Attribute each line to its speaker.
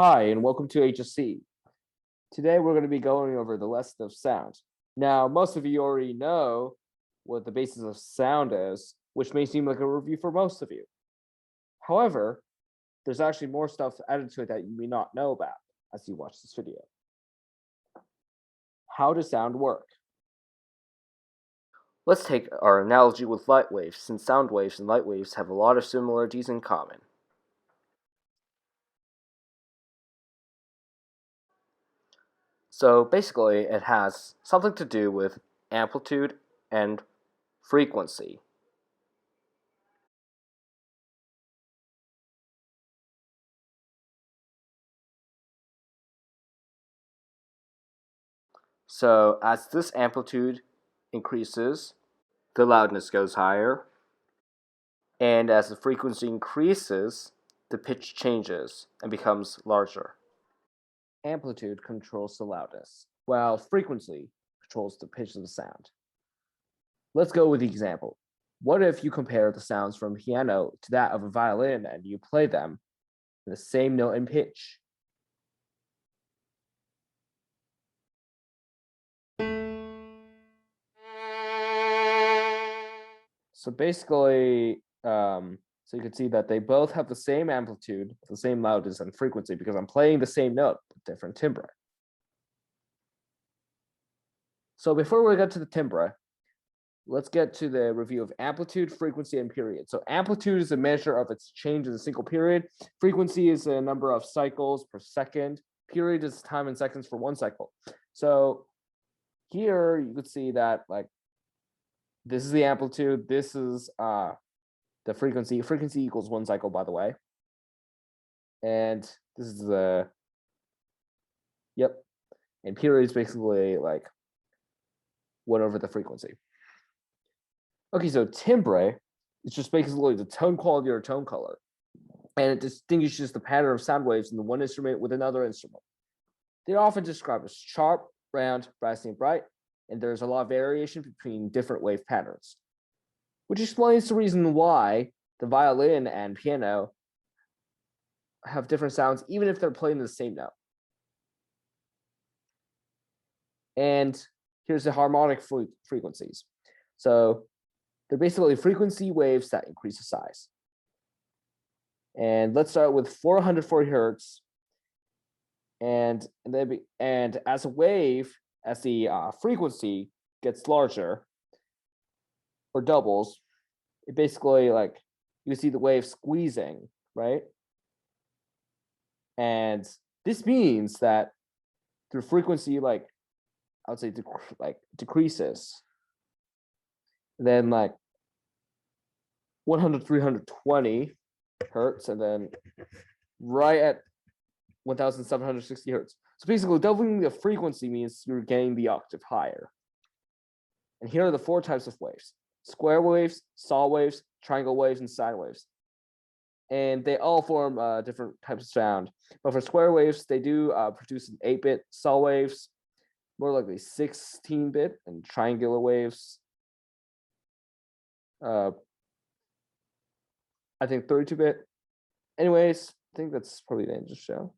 Speaker 1: Hi, and welcome to HSC. Today we're going to be going over the lesson of sound. Now, most of you already know what the basis of sound is, which may seem like a review for most of you. However, there's actually more stuff added to it that you may not know about as you watch this video. How does sound work? Let's take our analogy with light waves, since sound waves and light waves have a lot of similarities in common. So basically, it has something to do with amplitude and frequency. So as this amplitude increases, the loudness goes higher. And as the frequency increases, the pitch changes and becomes larger. Amplitude controls the loudness, while frequency controls the pitch of the sound. Let's go with the example. What if you compare the sounds from a piano to that of a violin and you play them in the same note and pitch? So basically, so you can see that they both have the same amplitude, the same loudness and frequency because I'm playing the same note with different timbre. So before we get to the timbre, let's get to the review of amplitude, frequency, and period. So amplitude is a measure of its change in a single period. Frequency is a number of cycles per second. Period is time in seconds for one cycle. So here you could see that like this is the amplitude, this is the frequency. Frequency equals one cycle, by the way. And this is the, yep. And period is basically like 1 over the frequency. Okay, so timbre is just basically the tone quality or tone color. And it distinguishes the pattern of sound waves in the one instrument with another instrument. They're often described as sharp, round, brassy, and bright, and there's a lot of variation between different wave patterns, which explains the reason why the violin and piano have different sounds, even if they're playing the same note. And here's the harmonic frequencies. So they're basically frequency waves that increase the size. And let's start with 440 hertz. And as a wave, as the frequency gets larger or doubles, it basically like you see the wave squeezing, right? And this means that the frequency, like I would say, decreases. Then like 100, 320 hertz, and then right at 1760 hertz. So basically, doubling the frequency means you're getting the octave higher. And here are the 4 types of waves: square waves, saw waves, triangle waves, and sine waves. And they all form different types of sound. But for square waves, they do produce an 8-bit. Saw waves, more likely 16-bit, and triangular waves, I think 32-bit. Anyways, I think that's probably the end of the show.